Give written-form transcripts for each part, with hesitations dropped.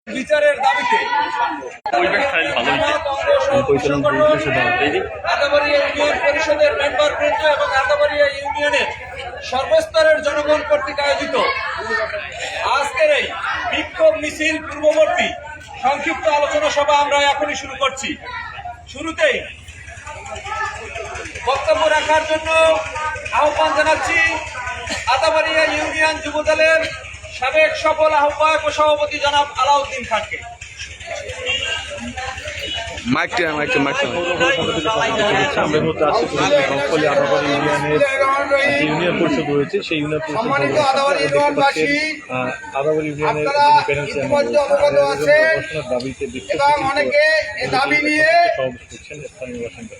বিচারের দাবিতে আদাবাড়িয়া ইউনিয়ন পরিষদের মেম্বারবৃন্দ এবং আদাবাড়িয়া ইউনিয়নের সর্বস্তরের জনগণ কর্তৃক আয়োজিত আজকের এই বিক্ষোভ মিছিল পূর্ববর্তী সংক্ষিপ্ত আলোচনা সভা আমরা এখনই শুরু করছি। শুরুতেই বক্তব্য রাখার জন্য আহ্বান জানাচ্ছি আদাবাড়িয়া ইউনিয়ন যুবদলের সাবেক সফল আহ্বায়ক ও সভাপতি জনাব আলাউদ্দিন খানকে। ইউনিয়ন পরিষদ রয়েছে, সেই ইউনিয়ন পরিষদ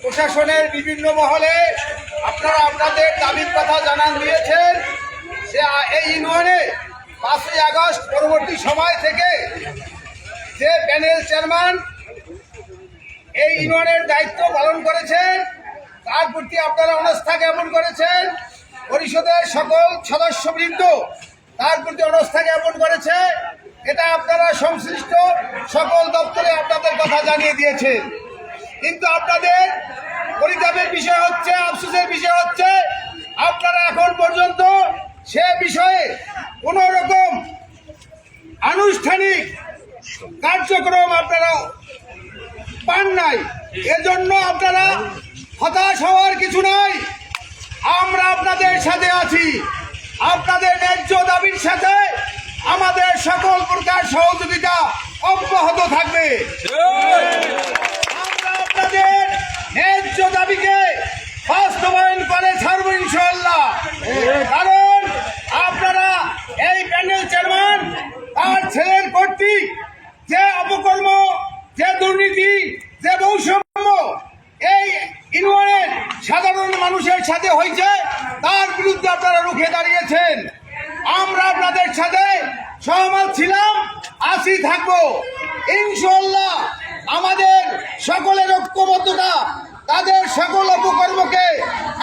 প্রশাসনের বিভিন্ন মহলে আপনারা আপনাদের দাবির কথা জানান দিয়েছেন যে এই ইউনিয়নে 5ই আগস্ট পরবর্তী সময় থেকে যে প্যানেল চেয়ারম্যান এই ইউনিয়নের দায়িত্ব পালন করেছেন তার প্রতি আপনারা অনাস্থা জ্ঞাপন করেছেন। পরিষদের সকল সদস্যবৃন্দ তার প্রতি অনাস্থা জ্ঞাপন করেছে। এটা আপনারা সংশ্লিষ্ট সকল দপ্তরে আপনাদের কথা জানিয়ে দিয়েছেন। কিন্তু আপনাদের পরিতাপের বিষয় হচ্ছে, আফসোসের বিষয় হচ্ছে, আপনারা এখন পর্যন্ত সে বিষয়ে কোন রকম আনুষ্ঠানিক কার্যক্রম আপনারা পান নাই। এজন্য আপনারা হতাশ হওয়ার কিছু নাই। আমরা আপনাদের সাথে আছি। আপনাদের ন্যায্য দাবির সাথে আমাদের সকল প্রকার সহযোগিতা অব্যাহত থাকবে। আমরা আপনাদের ন্যায্য দাবিকে বাস্তবায়ন করে ছাড়ব ইনশাআল্লাহ। কারণ আপনারা এই প্যানেল চেয়ারম্যান তার ছেলের কর্তৃক যে অপকর্ম, যে দুর্নীতি, যে বৈষম্য এই ইউনিয়নের সাধারণ মানুষের সাথে হয়েছে তার বিরুদ্ধে আপনারা রুখে দাঁড়িয়েছেন। আমরা আপনাদের সাথে সহমত ছিলাম, আছি, থাকবো ইনশাআল্লাহ। আমাদের সকলের ঐক্যবদ্ধতা তাদের সকল অপকর্মকে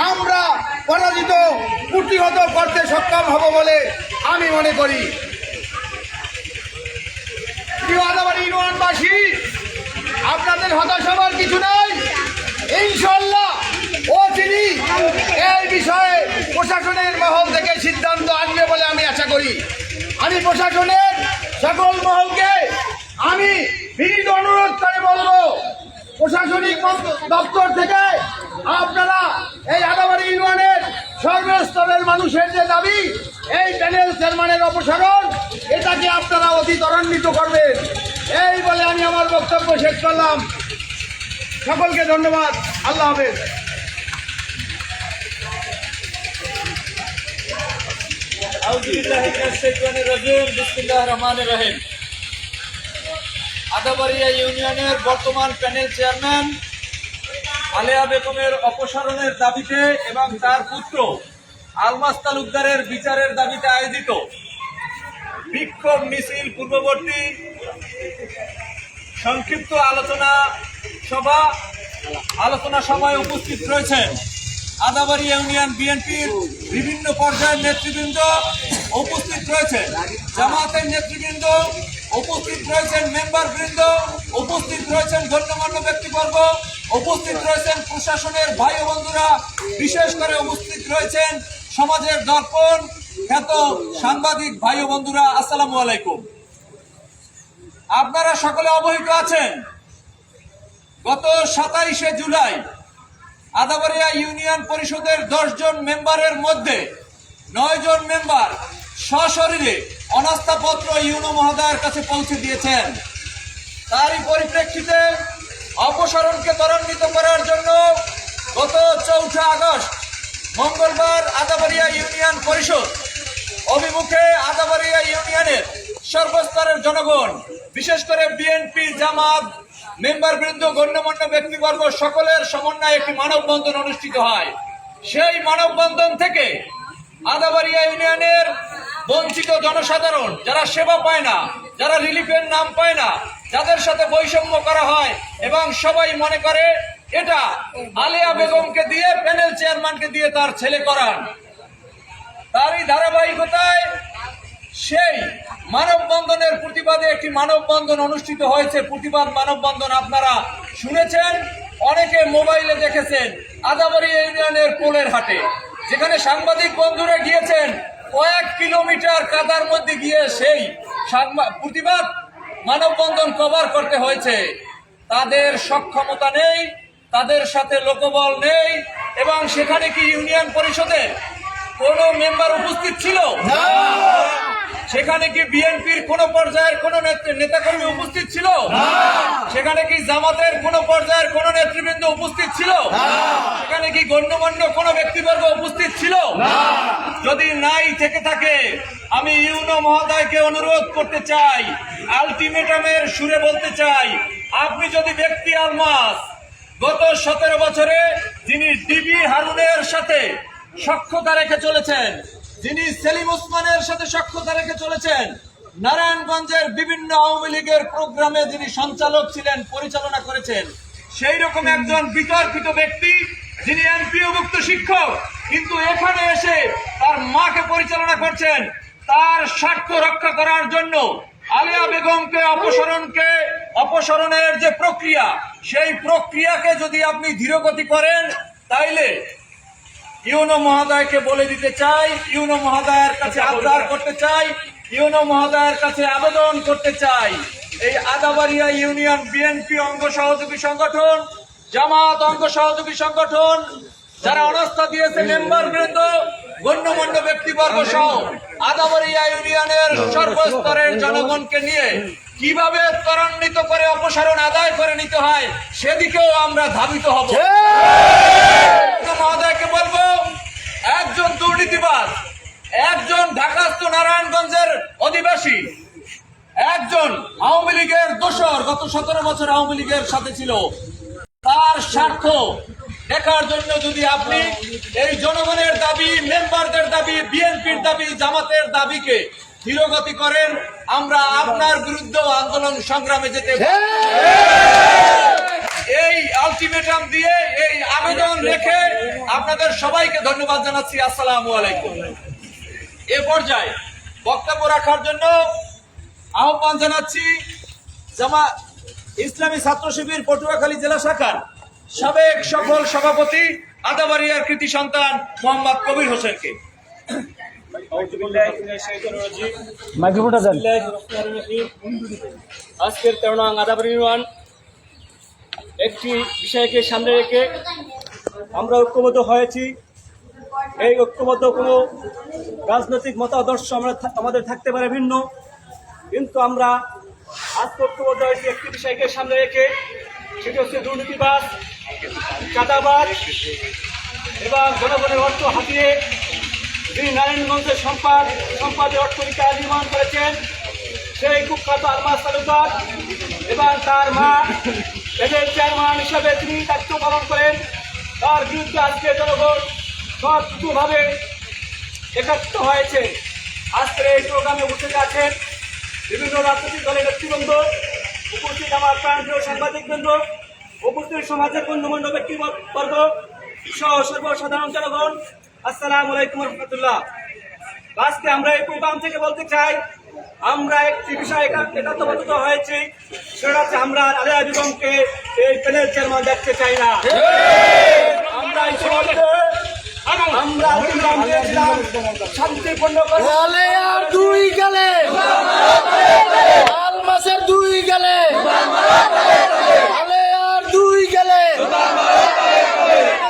আমরা পরাজিত প্রতিহত করতে সক্ষম হব বলে আমি মনে করি। প্রিয় আদাবাড়ি ইউনিয়নবাসী, আপনাদের হতাশ হবার কিছু নাই। ইনশাআল্লাহ তিনি এই বিষয়ে প্রশাসনের মহল থেকে সিদ্ধান্ত আসবে বলে আমি আশা করি। আমি প্রশাসনের সকল মহলকে আমি বিনীত অনুরোধ করে বলবো, প্রশাসনিক দপ্তর থেকে আপনারা এই আদাবাড়ি ইউনিয়নের সর্বস্তরের মানুষের যে দাবি এই প্যানেল চেয়ারম্যানের অপসারণ, এটাকে আপনারা অতি ত্বরান্বিত করবেন। এই বলে আমি আমার বক্তব্য শেষ করলাম। সকলকে ধন্যবাদ। আল্লাহ হাফেজ। আদাবাড়িয়া ইউনিয়নের বর্তমান প্যানেল চেয়ারম্যান আলেয়া বেগমের অপসারণের দাবিতে এবং তার পুত্র আলমাস তালুকদারের বিচারের দাবিতে আয়োজিত বিক্ষোভ মিছিল পূর্ববর্তী সংক্ষিপ্ত আলোচনা সভায় উপস্থিত রয়েছেন আদাবাড়িয়া ইউনিয়ন বিএনপির বিভিন্ন পর্যায়ের নেতৃবৃন্দ উপস্থিত রয়েছেন, জামাতের নেতৃবৃন্দ উপস্থিত রয়েছেন, মেম্বারবৃন্দ উপস্থিত রয়েছেন, গণ্যমান্য ব্যক্তিবর্গ উপস্থিত রয়েছেন, প্রশাসনের ভাই বন্ধুরা, বিশেষ করে উপস্থিত রয়েছেন সমাজের দর্পণ খ্যাত সাংবাদিক ভাই বন্ধুরা। আসসালামু আলাইকুম। আপনারা সকলে অবহিত আছেন, গত 27শে জুলাই আদাবাড়িয়া ইউনিয়ন পরিষদের 10 জন মেম্বারের মধ্যে 9 জন মেম্বার সশরীরে অনাস্থাপত্র ইউনো মহোদয়ের কাছে পৌঁছে দিয়েছেন। তারই পরিপ্রেক্ষিতে অপসারণকে ত্বরান্বিত করার জন্য গত 4 আগস্ট মঙ্গলবার আদাবাড়িয়া ইউনিয়ন পরিষদ অভিমুখে আদাবাড়িয়া ইউনিয়নের সর্বস্তরের জনগণ, বিশেষ করে বিএনপি, জামাত, মেম্বারবৃন্দ, গণ্যমান্য ব্যক্তিবর্গ সকলের সমন্বয়ে একটি মানববন্ধন অনুষ্ঠিত হয়। সেই মানববন্ধন থেকে আদাবাড়িয়া ইউনিয়নের বঞ্চিত জনসাধারণ, যারা সেবা পায় না, যারা রিলিফের নাম পায় না, যাদের সাথে বৈষম্য করা হয় এবং সবাই মনে করে এটা আলেয়া বেগমকে দিয়ে, প্যানেল চেয়ারম্যানকে দিয়ে তার ছেলে করান, তারই ধারাবাহিকতায় সেই মানববন্ধনের প্রতিবাদে একটি মানববন্ধন অনুষ্ঠিত হয়েছে। প্রতিবাদ মানববন্ধন আপনারা শুনেছেন, অনেকে মোবাইলে দেখেছেন, আদাবাড়িয়া ইউনিয়নের পোলের হাটে, যেখানে সাংবাদিক বন্ধুরা গিয়েছেন, কয়েক কিলোমিটার কাদার মধ্যে গিয়ে সেই প্রতিবাদ মানববন্ধন কভার করতে হয়েছে। তাদের সক্ষমতা নেই, তাদের সাথে লোকবল নেই, এবং সেখানে কি ইউনিয়ন পরিষদের কোনো মেম্বার উপস্থিত ছিল? সেখানে কি বিএনপির কোন পর্যায়ের কোন নেতাকর্মী উপস্থিত ছিল? সেখানে কি জামাতের কোন পর্যায়ের কোন নেতৃবৃন্দ উপস্থিত ছিল? সেখানে কি গণ্যমান্য কোন ব্যক্তিবর্গ উপস্থিত ছিল? যদি নাই থেকে থাকে, আমি ইউনো মহোদয়কে অনুরোধ করতে চাই, আলটিমেটামের সুরে বলতে চাই, আপনি যদি ব্যক্তি আলমাস গত 17 বছরে যিনি ডিবি হারুনের সাথে সখ্যতা রেখে চলেছেন, যিনি সেলিম ওসমানের সাথে সখ্যতা রেখে চলেছেন, নারায়ণগঞ্জের বিভিন্ন আওয়ামী লীগের প্রোগ্রামে যিনি সঞ্চালক ছিলেন, পরিচালনা করেছেন, সেই রকম একজন বিতর্কিত ব্যক্তি, যিনি এমপিওভুক্ত শিক্ষক, কিন্তু এখানে এসে তার মাকে পরিচালনা করছেন, তার স্বার্থ রক্ষা করার জন্য আলিয়া বেগমকে অপসারণের যে প্রক্রিয়া, সেই প্রক্রিয়াকে যদি আপনি ধীরগতি করেন, তাইলে ইউনো মহোদয়কে বলে দিতে চাই, ইউনো মহোদয়ের কাছে আবদার করতে চাই, ইউনো মহোদয়ের কাছে আবেদন করতে চাই, এই আদাবাড়িয়া ইউনিয়ন বিএনপি অঙ্গ সহযোগী সংগঠন, জামাত অঙ্গ সহযোগী সংগঠন, যারা অনাস্থা দিয়েছে মেম্বার বৃন্দ, গণ্যমান্য ব্যক্তিবর্গ সহ আদাবাড়িয়া ইউনিয়নের সর্বস্তরের জনগণকে নিয়ে কিভাবে ত্বরান্বিত করে অপসারণ আদায় করে নিতে হয়, সেদিকেও আমরা ধাবিত হব। মহোদয়কে বলবো, একজন দুর্নীতিবাজ, একজন ঢাকাস্থ নারায়ণগঞ্জের অধিবাসী, একজন আওয়ামী লীগের দোসর, গত 17 বছর আওয়ামী লীগের সাথে ছিল, তার স্বার্থ দেখার জন্য যদি আপনি এই জনগণের দাবি, মেম্বারদের দাবি, বিএনপির দাবি, জামাতের দাবিকে ধীরগতি করেন, আমরা আপনার বিরুদ্ধে আন্দোলন সংগ্রামে যেতে এই আলটিমেটাম দিয়ে, এই আবেদন রেখে আপনাদের সবাইকে ধন্যবাদ জানাচ্ছি। আসসালামু আলাইকুম। এ পর্যায়ে বক্তব্য রাখার জন্য আহ্বান জানাচ্ছি ইসলামী ছাত্র শিবির পটুয়াখালী জেলা শাখার সাবেক সফল সভাপতি, আদাবাড়িয়ার কৃতি সন্তান মোহাম্মদ কবির হোসেনকে। আজকের 13 নং আদাবাড়ি ইউনিয়ন একটি বিষয়কে সামনে রেখে আমরা ঐক্যবদ্ধ হয়েছি। এই ঐক্যবদ্ধ কোনো রাজনৈতিক মতাদর্শ আমাদের থাকতে পারে ভিন্ন, কিন্তু আমরা আজকে ঐক্যবদ্ধ হয়েছি একটি বিষয়কে সামনে রেখে, সেটি হচ্ছে দুর্নীতিবাজ, চাঁদাবাজ এবং জনগণের অর্থ হাতিয়ে যিনি নারায়ণগঞ্জের সম্পাদের অট্টালিকা নির্মাণ করেছেন, সেই কুখ্যাত আলমাস তালুকদার এবং তার মা এদের চেয়ারম্যান হিসাবে তিনি দায়িত্ব পালন করেন। তার বিরুদ্ধে আজকে জনগণ সবভাবে একাত্ম হয়েছে। আজকের এই প্রোগ্রামে উপস্থিত আছেন বিভিন্ন রাজনৈতিক দলের নেতৃবৃন্দ, উপস্থিত আমার প্রাণপ্রিয় সাংবাদিকবৃন্দ, উপস্থিত সমাজের গণ্যমান্য ব্যক্তিবর্গ সহ সর্বসাধারণ জনগণ, আসসালামু আলাইকুম রহমতুল্লাহ। আজকে আমরা এই প্রোগ্রাম থেকে বলতে চাই, আমরা একটি বিষয় একাত্মবদ্ধ হয়েছি, সেটা হচ্ছে আমরা আলিয়া বেগমকে এই প্যানেল চেয়ারম্যান দেখতে চাই না। আমরা শান্তিপূর্ণ দুই গেলে আলমাসের দুই গেলে আলেয়ার দুই গেলে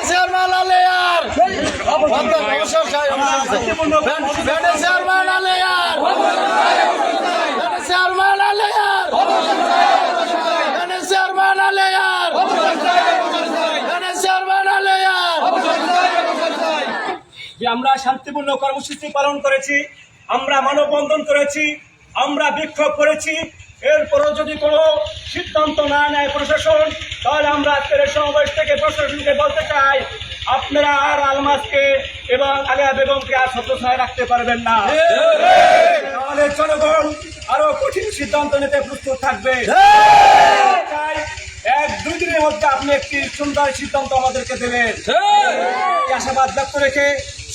চেয়ারম্যান আলেয়ার চেয়ারম্যান আলেয়ার চেয়ারম্যান আলেয়ার চেয়ারম্যান আলেয়ার চেয়ারম্যান আলেয়ার। যে আমরা শান্তিপূর্ণ কর্মসূচি পালন করেছি, আমরা মানববন্ধন করেছি, আমরা বিক্ষোভ করেছি, এরপরও যদি কোনো সিদ্ধান্ত না নেয় প্রশাসন, তাহলে আমরা আজকের সমাবেশ থেকে প্রশাসনকে বলতে চাই, আপনারা আর আলমাসকে এবং আলিয়া বেগমকে আর ছত্রছায়ায় রাখতে পারবেন না। তাহলে জনগণ আরো কঠিন সিদ্ধান্ত নিতে প্রস্তুত থাকবে। তাই 1-2 দিনের মধ্যে আপনি একটি সুন্দর সিদ্ধান্ত আমাদেরকে দেবেন, আশাবাদ ব্যক্ত রেখে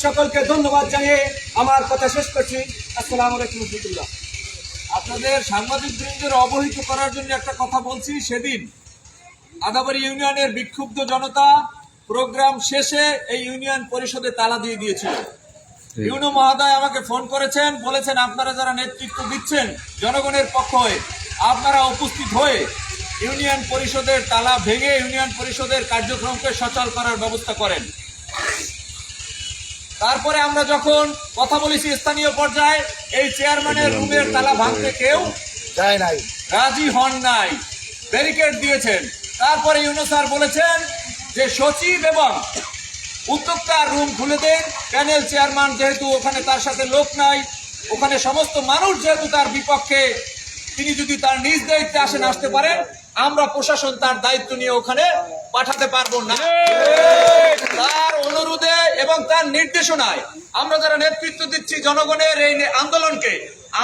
সকলকে ধন্যবাদ জানিয়ে আমার কথা শেষ করছি। আসসালামু আলাইকুম রহমতুল্লাহ। আপনাদের সাংবাদিক বৃন্দের অবহিত করার জন্য একটা কথা বলছি। সেদিন আদাবাড়ি ইউনিয়নের বিক্ষুব্ধ জনতা প্রোগ্রাম শেষে এই ইউনিয়ন পরিষদে তালা দিয়ে দিয়েছিল। ইউনো মহোদয় আমাকে ফোন করেছেন, বলেছেন আপনারা যারা নেতৃত্ব দিচ্ছেন জনগণের পক্ষ হয়ে আপনারা উপস্থিত হয়ে ইউনিয়ন পরিষদের তালা ভেঙে ইউনিয়ন পরিষদের কার্যক্রমকে সচল করার ব্যবস্থা করেন। তারপরে আমরা যখন কথা বলেছি স্থানীয় পর্যায়ে, এই চেয়ারম্যানের রুমের তালা ভাঙতে কেউ যায় নাই। রাজি হন নাই, ব্যারিকেড দিয়েছেন। তারপরে ইউনো স্যার বলেছেন যে সচিব এবং উদ্যোক্তার রুম খুলে দেন। প্যানেল চেয়ারম্যান যেহেতু ওখানে তার সাথে লোক নাই, ওখানে সমস্ত মানুষ যেহেতু তার বিপক্ষে, তিনি যদি তার নিজ দায়িত্বে আসতে পারেন, আমরা প্রশাসন তার দায়িত্ব নিয়ে ওখানে পাঠাতে পারবো না। তার অনুরোধে এবং তার নির্দেশনায় আমরা যারা নেতৃত্ব দিচ্ছি জনগণের এই আন্দোলনকে,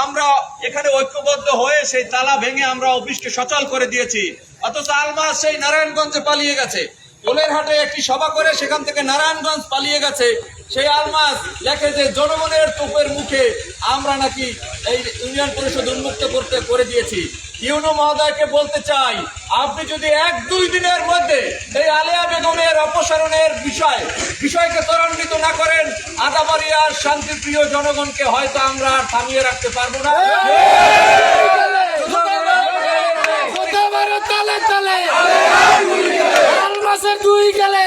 আমরা এখানে ঐক্যবদ্ধ হয়ে সেই তালা ভেঙে আমরা অফিসকে সচল করে দিয়েছি। অথচ আলমাস সেই নারায়ণগঞ্জে পালিয়ে গেছে। কোলেরহাটে একটি সভা করে সেখান থেকে নারায়ণগঞ্জ পালিয়ে গেছে। সেই আলমাস লেখে যে জনগণের তোপের মুখে আমরা নাকি এই ইউনিয়ন পরিষদ উন্মুক্ত করে দিয়েছি। ইউনো মহোদয়কে বলতে চাই, আপনি যদি 1-2 দিনের মধ্যে এই আলেয়া বেগমের অপসারণের বিষয়কে ত্বরান্বিত না করেন, আদাবাড়িয়ার শান্তিপ্রিয় জনগণকে হয়তো আমরা আর থামিয়ে রাখতে পারবো না। তালে তালে আলমাসের 2 গেলে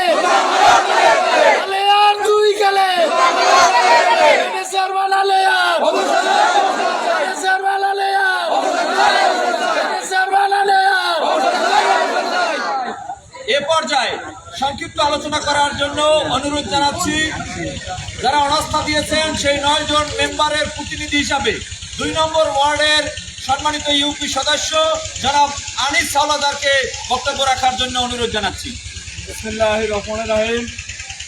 আলেয়ার 2 গেলে চেয়ারম্যান আলেয়ার চেয়ারম্যান আলেয়ার চেয়ারম্যান আলেয়ার। এ পর্যায়ে সংক্ষিপ্ত আলোচনা করার জন্য অনুরোধ জানাচ্ছি, যারা অনাস্থা দিয়েছেন সেই 9 জন মেম্বারের প্রতিনিধি হিসাবে 2 নম্বর ওয়ার্ডের সম্মানিত ইউপি সদস্য জনাব আনিস হাওলাদারকে বক্তব্য রাখার জন্য অনুরোধ জানাচ্ছি। বিসমিল্লাহির রহমানির রহিম।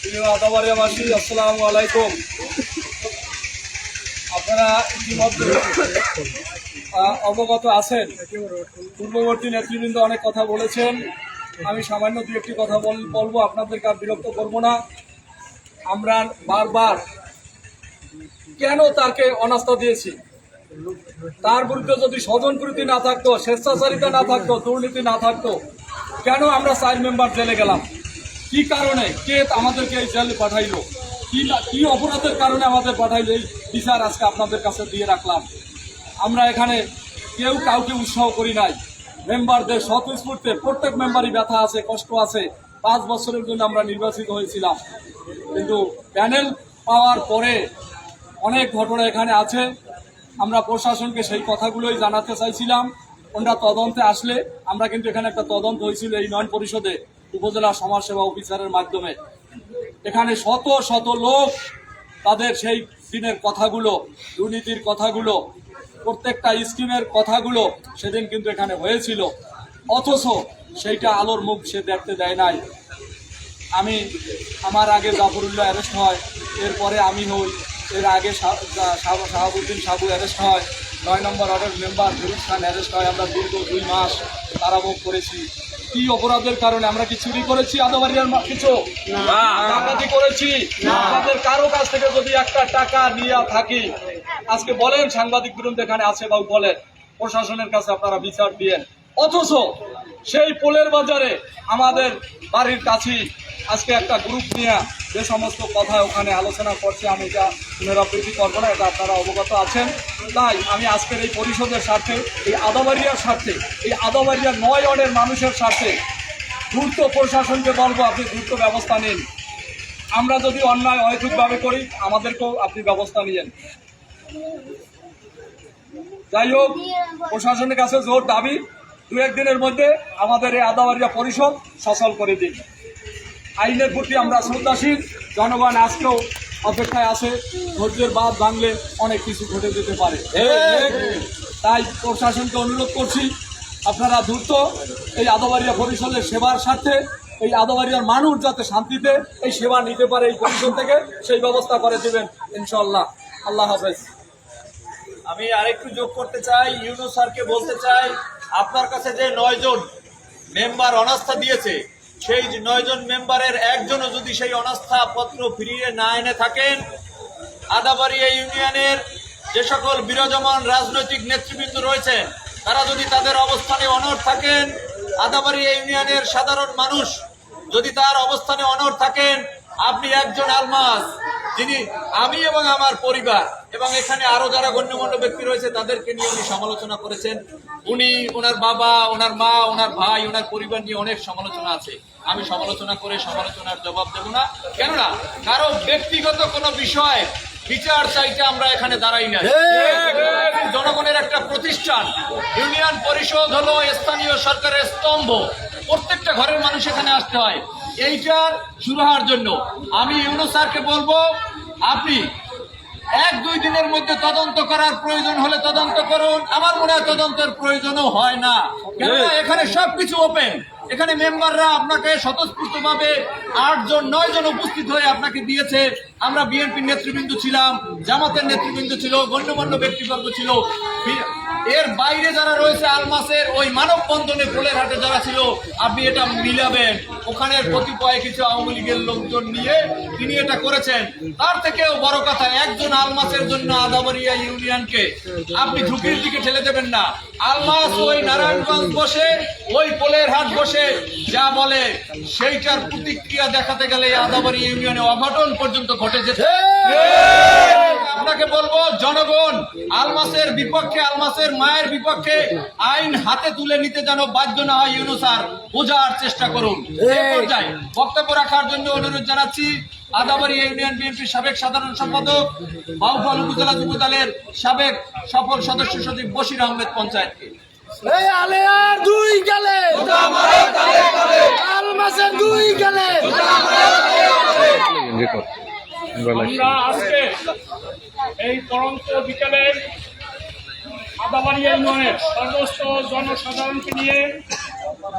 প্রিয় আদাবাড়িয়াবাসী, আসসালামু আলাইকুম। আপনারা ইতিমধ্যে অবগত আছেন, পূর্ববর্তী নেতৃবৃন্দ অনেক কথা বলেছেন। আমি সামান্য 2-1টি কথা বলবো, আপনাদেরকে আর বিরক্ত করবো না। আমরা বারবার কেন তাকে অনাস্থা দিয়েছি, তার বিরুদ্ধে যদি স্বজনপ্রীতি না থাকতো, স্বেচ্ছাচারিতা না থাকতো, দুর্নীতি না থাকতো, কেন আমরা 4 মেম্বার জেলে গেলাম? কি কারণে, কে আমাদেরকে এই জেলে পাঠাইলো, কি অপরাধের কারণে আমাদের পাঠাইলো, এই বিচার আজকে আপনাদের কাছে দিয়ে রাখলাম। আমরা এখানে কেউ কাউকে উৎসাহ করি নাই। মেম্বারদের স্বতঃস্ফূর্তে প্রত্যেক মেম্বারই ব্যথা আছে, কষ্ট আছে। 5 বছরের জন্য আমরা নির্বাচিত হয়েছিলাম, কিন্তু প্যানেল পাওয়ার পরে অনেক ঘটনা এখানে আছে। আমরা প্রশাসনকে সেই কথাগুলোই জানাতে চাইছিলাম। ওনারা তদন্তে আসলে, আমরা কিন্তু এখানে একটা তদন্ত হয়েছিল এই ইউনিয়ন পরিষদে উপজেলা সমাজসেবা অফিসারের মাধ্যমে। এখানে শত শত লোক তাদের সেই দিনের কথাগুলো, দুর্নীতির কথাগুলো, প্রত্যেকটা স্কিমের কথাগুলো সেদিন কিন্তু এখানে হয়েছিল, অথচ সেইটা আলোর মুখ সে দেখতে দেয় নাই। আমার আগে জাফরুল্লাহ অ্যারেস্ট হয়, এরপরে আমি হই, এর আগে শাহাবুদ্দিন সাবু অ্যারেস্ট হয়, 9 নম্বর ওয়ার্ডের মেম্বার ফিরোজ খান অ্যারেস্ট হয়। আমরা দীর্ঘ 2 মাস কারাভোগ করেছি। কি অপরাধের কারণে? আমরা কি চুরি করেছি আদাবাড়িয়ার কিছু? ডাকাতি করেছি? আমাদের কারো কাছ থেকে যদি একটা টাকা নিয়ে থাকি, আজকে বলেন, সাংবাদিক বৃন্দ এখানে আছে, বা বলেন প্রশাসনের কাছে আপনারা বিচার দিয়েন। অথচ সেই পোলের বাজারে আমাদের বাড়ির কাছেই আজকে একটা গ্রুপ নিয়ে যে সমস্ত কথা ওখানে আলোচনা করছে, আমি এটা পুনরাবৃত্তি করবো না, এটা আপনারা অবগত আছেন। তাই আমি আজকের এই পরিষদের স্বার্থে, এই আদাবাড়িয়ার স্বার্থে, এই আদাবাড়িয়ার 9 ওয়ার্ডের মানুষের স্বার্থে দ্রুত প্রশাসনকে বলবো, আপনি দ্রুত ব্যবস্থা নিন। আমরা যদি অন্যায় অহেতুকভাবে করি, আমাদেরকেও আপনি ব্যবস্থা নিয়েন। যাই হোক, প্রশাসনের কাছে জোর দাবি, 2-1 দিনের মধ্যে আমাদের এই আদাবাড়িয়া পরিষদ সচল করে দিন। আইনের প্রতি আমরা শ্রদ্ধাশীল, জনগণ আজকেও অপেক্ষায় আছে। ধৈর্যের বাঁধ ভাঙলে অনেক কিছু ঘটে যেতে পারে। তাই প্রশাসনকে অনুরোধ করছি, আপনারা দ্রুত এই আদাবাড়িয়া পরিষদের সেবার স্বার্থে, এই আদাবাড়িয়ার মানুষ যাতে শান্তিতে এই সেবা নিতে পারে এই পরিষদ থেকে, সেই ব্যবস্থা করে দেবেন ইনশাল্লাহ। আল্লাহ হাফেজ। আমি আরেকটু যোগ করতে চাই, ইউনো স্যারকে বলতে চাই, আপনার কাছে যে 9 জন মেম্বার অনাস্থা দিয়েছে, সেই 9 জন মেম্বারের একজনও যদি সেই অনাস্থা পত্র ফিরিয়ে না এনে থাকেন, আদাবাড়িয়া ইউনিয়নের যে সকল বিরাজমান রাজনৈতিক নেতৃবৃন্দ রয়েছেন তারা যদি তাদের অবস্থানে অনড় থাকেন, আদাবাড়িয়া ইউনিয়নের সাধারণ মানুষ যদি তার অবস্থানে অনড় থাকেন, আপনি একজন আলমাস যিনি আমি এবং আমার পরিবার এবং এখানে আরো যারা গণ্যমান্য ব্যক্তি রয়েছে তাদেরকে নিয়ে উনি সমালোচনা করেছেন। উনি, ওনার বাবা, ওনার মা, ওনার ভাই, ওনার পরিবার নিয়ে অনেক সমালোচনা আছে। আমি সমালোচনা করে সমালোচনার জবাব দেব না, কেননা কারো ব্যক্তিগত কোনো বিষয় বিচার চাইতে আমরা এখানে দাঁড়াই না। জনগণের একটা প্রতিষ্ঠান, ইউনিয়ন পরিষদ হলো স্থানীয় সরকারের স্তম্ভ। প্রত্যেকটা ঘরের মানুষ এখানে আসতে হয়। এইটার শুরু হওয়ার জন্য আমি ইউনুস স্যারকে বলবো, আপনি 1-2 দিনের মধ্যে তদন্ত করার প্রয়োজন হলে তদন্ত করুন। আমার মনে হয় তদন্তের প্রয়োজনও হয় না, কেননা এখানে সবকিছু ওপেন। এখানে মেম্বাররা আপনাকে স্বতঃস্ফূর্তভাবে 8-9 জন উপস্থিত হয়ে আপনাকে দিয়েছে। আমরা বিএনপির নেতৃবৃন্দ ছিলাম, জামাতের নেতৃবৃন্দ ছিল, গণ্যমান্য ব্যক্তিবর্গ ছিল। এর বাইরে যারা রয়েছে আলমাসের ওই মানববন্ধনে ফুলের হাটে যারা ছিল, আপনি এটা মিলাবেন। ওখানের কতিপয় কিছু আওয়ামী লীগের লোকজন নিয়ে তিনি এটা করেছেন। তার থেকেও বড় কথা, একজন আলমাসের জন্য আদাবাড়িয়া ইউনিয়নকে আপনি ঝুঁকির দিকে ঠেলে দেবেন না। আলমাস ওই নারায়ণগঞ্জ বসে, ওই পোলের হাট বসে যা বলে সেইটার প্রতিক্রিয়া দেখাতে গেলে আদাবাড়িয়া ইউনিয়নে অঘটন পর্যন্ত ঘটে যেতে। আপনাকে বলবো, জনগণ আলমাসের বিপক্ষে, আলমাসের মায়ের বিপক্ষে আইন হাতে তুলে নিতে যেন বাধ্য না হয়। ইউনুস স্যার বোঝার চেষ্টা করুন। এই পর্যায়ে বক্তব্য রাখার জন্য অনুরোধ জানাচ্ছি আদাবাড়িয়া ইউনিয়ন বিএনপির সাবেক সাধারণ সম্পাদক, বাউফল উপজেলা যুবদলের সাবেক সফল সদস্য সচিব বশির আহমেদ পঞ্চায়েতকে। এই আলেয়ার 2 গেলে, আলমাসের 2 গেলে। আমরা আজকে এই পরন্ত বিকেলে আদাবাড়িয়া ইউনিয়নের সর্বস্ত জনসাধারণকে নিয়ে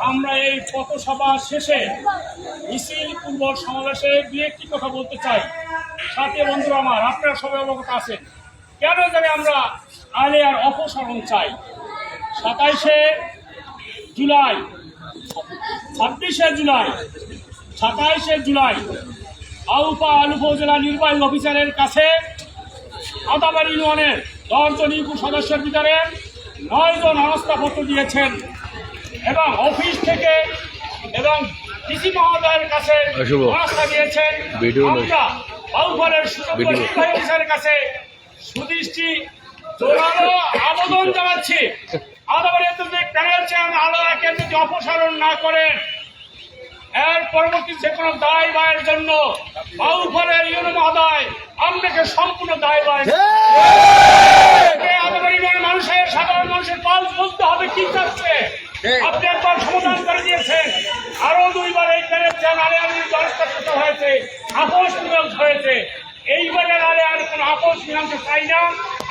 আমরা এই পথসভা শেষে মিছিল পূর্ব সমাবেশে দিয়ে একটি কথা বলতে চাই। সাথে বন্ধুরা আমার, আপনারা সবাই অবগত আছেন কেন জানি আমরা আলেয়ার অপসারণ চাই। 27শে জুলাই, 26শে জুলাই, 27শে জুলাই আলুপা উপজেলা নির্বাহী অফিসারের কাছে আদাবাড়ি ইউনিয়নের 10 জন ইউপি সদস্যের ভিতরে 9 জন অনাস্থাপত্র দিয়েছেন এবং অফিস থেকে এবং ডিসি মহোদয়ের কাছে অনাস্থা দিয়েছেন। আমরা বাউফলের নির্বাহী অফিসারের কাছে সুদৃষ্টি জোরালো আবেদন জানাচ্ছি, আদাবাড়ি প্যানেল চেয়ারম্যান আলোয়াকে যদি অপসারণ না করেন, এর পরবর্তী যে কোনো দায় বায়ের জন্য বাউফলের ইউনিয়ন মহোদয় আপনাকে সম্পূর্ণ দায় বায়। আদাবাড়ি মানুষের, সাধারণ মানুষের পাল বলতে হবে কি চাচ্ছে। আপনি একবার সমাধান করে দিয়েছেন, আরো 2 বার এই প্যানেল চেয়ারম্যান দরখাস্ত হয়েছে, আপোষ মীমাংসা হয়েছে। এইবারে আলেয়ার কোনো আপোষ মীমাংসা চাই না,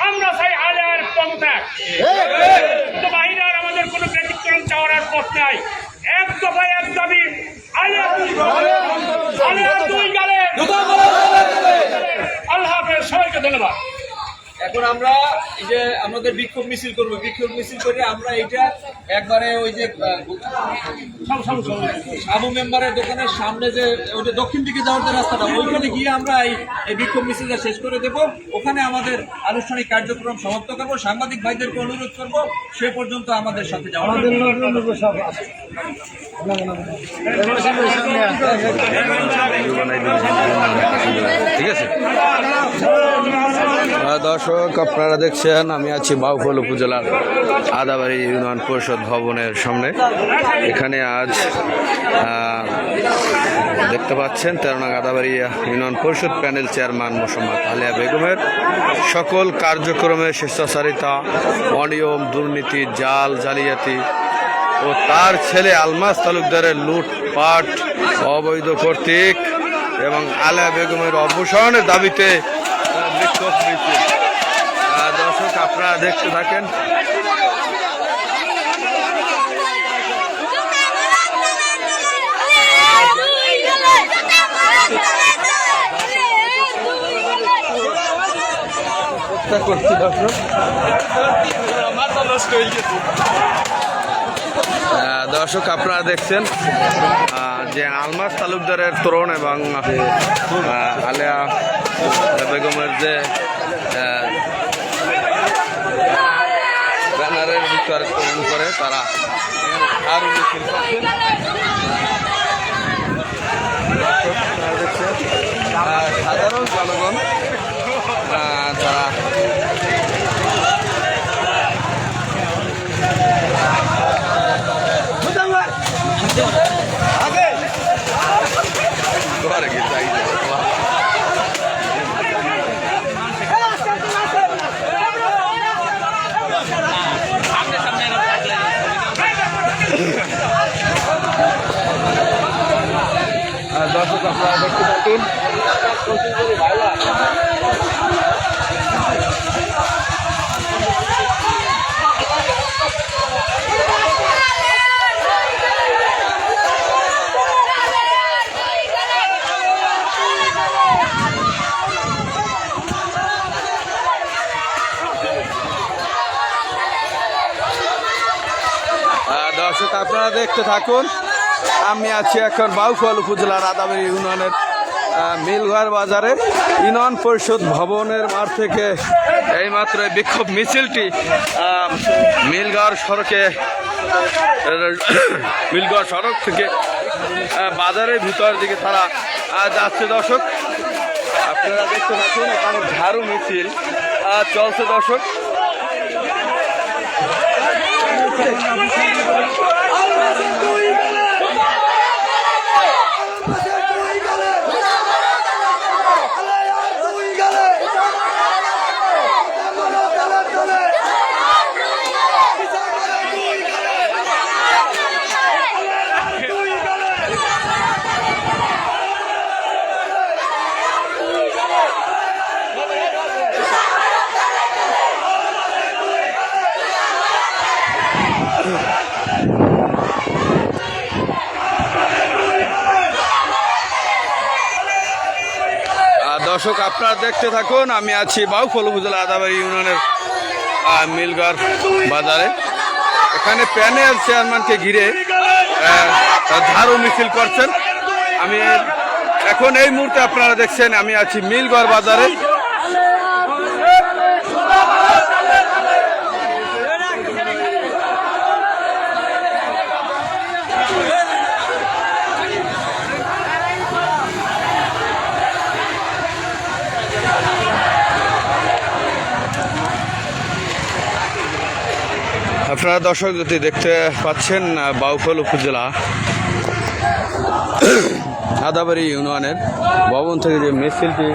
আমরা চাই আলেয়ার পদত্যাগ। বাইরের আমাদের কোনো ব্যতিক্রম চাওয়ার আর পথ নাই। এক দফায় এক দাবি, আলেয়ার 2 গেলে। আল্লাহ হাফেজ, সবাইকে ধন্যবাদ। এখন আমরা এই যে আমাদের বিক্ষোভ মিছিল করবো, বিক্ষোভ মিছিল করে আমরা এটা একবারে ওই যে সাবু মেম্বারের দোকানের সামনে যে ওই যে দক্ষিণ দিকে যাওয়ার যে রাস্তাটা, ওইখানে গিয়ে আমরা এই বিক্ষোভ মিছিলটা শেষ করে দেব। ওখানে আমাদের আনুষ্ঠানিক কার্যক্রম সমাপ্ত করবো। সাংবাদিক ভাইদেরকে অনুরোধ করব সে পর্যন্ত আমাদের সাথে যাওয়া। ঠিক আছে দর্শক, আপনারা দেখছেন আমি আছি বাউফল উপজেলার আদাবাড়ি ইউনিয়ন পরিষদ ভবনের সামনে। এখানে আজ দেখতে পাচ্ছেন 13 নং আদাবাড়িয়া ইউনিয়ন পরিষদ প্যানেল চেয়ারম্যান মোসাম্মদ আলিয়া বেগমের সকল কার্যক্রমে স্বেচ্ছাচারিতা, অনিয়ম, দুর্নীতি, জালিয়াতি ও তার ছেলে আলমাস তালুকদারের লুটপাট, অবৈধ কর্তৃক এবং আলিয়া বেগমের অপসারণের দাবিতে বিক্ষোভ মিছিল। দর্শক আপনারা দেখতে থাকেন। দর্শক আপনারা দেখছেন যে আলমাস তালুকদারের তরুণ এবং আলিয়া বেগমের যে ইফতার গ্রহণ করে তারা আরো মিছিল করছেন। সাধারণ জনগণ তারা ঘরে গিয়ে চাই দর্শক আপনারা দেখতে থাকুন। দর্শক আপনারা দেখতে থাকুন। আমি আছি এখন বাউফল উপজেলার আদাবাড়ি ইউনিয়নের মিলঘর বাজারে ইউনিয়ন পরিষদ ভবনের মাঠ থেকে এইমাত্র বিক্ষোভ মিছিলটি মিলঘর সড়ক থেকে বাজারের ভিতর দিকে তারা যাচ্ছে। দর্শক আপনারা দেখতে পাচ্ছেন এখানে ঝাড়ু মিছিল চলছে। দর্শক দর্শক আপনারা দেখতে থাকুন। আমি আছি বাউফল উপজেলা আদাবাড়ি ইউনিয়নের মিলঘর বাজারে। এখানে প্যানেল চেয়ারম্যানকে ঘিরে ঝাড়ু মিছিল করছেন। আমি এখন এই মুহূর্তে আপনারা দেখছেন আমি আছি মিলঘর বাজারে। আপনারা দর্শক যদি দেখতে পাচ্ছেন বাউফল উপজেলা আদাবাড়ি ইউনিয়নের ভবন থেকে যে মিছিলটি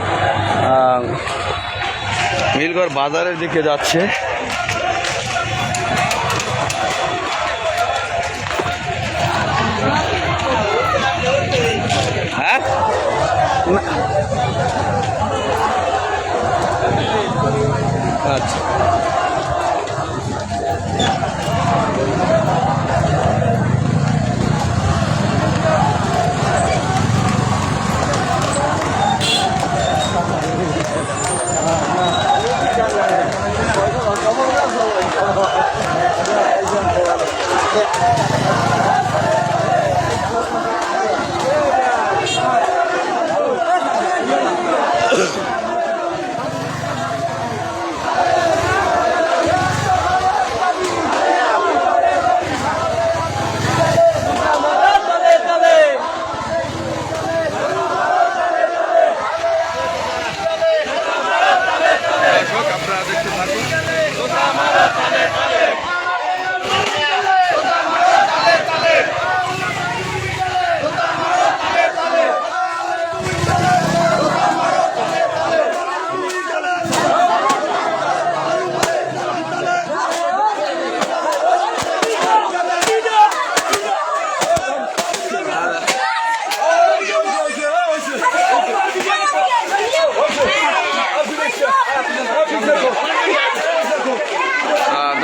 মিলঘর বাজারের দিকে যাচ্ছে। হ্যাঁ আচ্ছা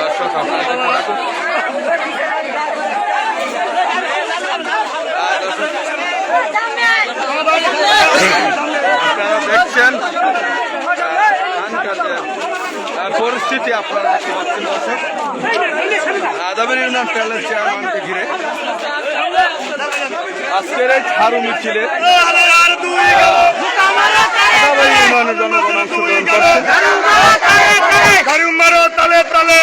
দর্শক আপনারা দেখছেন পরিস্থিতি আপনারা দেখতে পাচ্ছেন। দর্শক আদাবাড়ি ইউনিয়ন প্যানেল চেয়ারম্যানকে ঘিরে আজকের এই ঝাড়ু মিছিলে আদাবাড়ি ইউনিয়নের জনগণ অংশগ্রহণ করছে। তালে তালে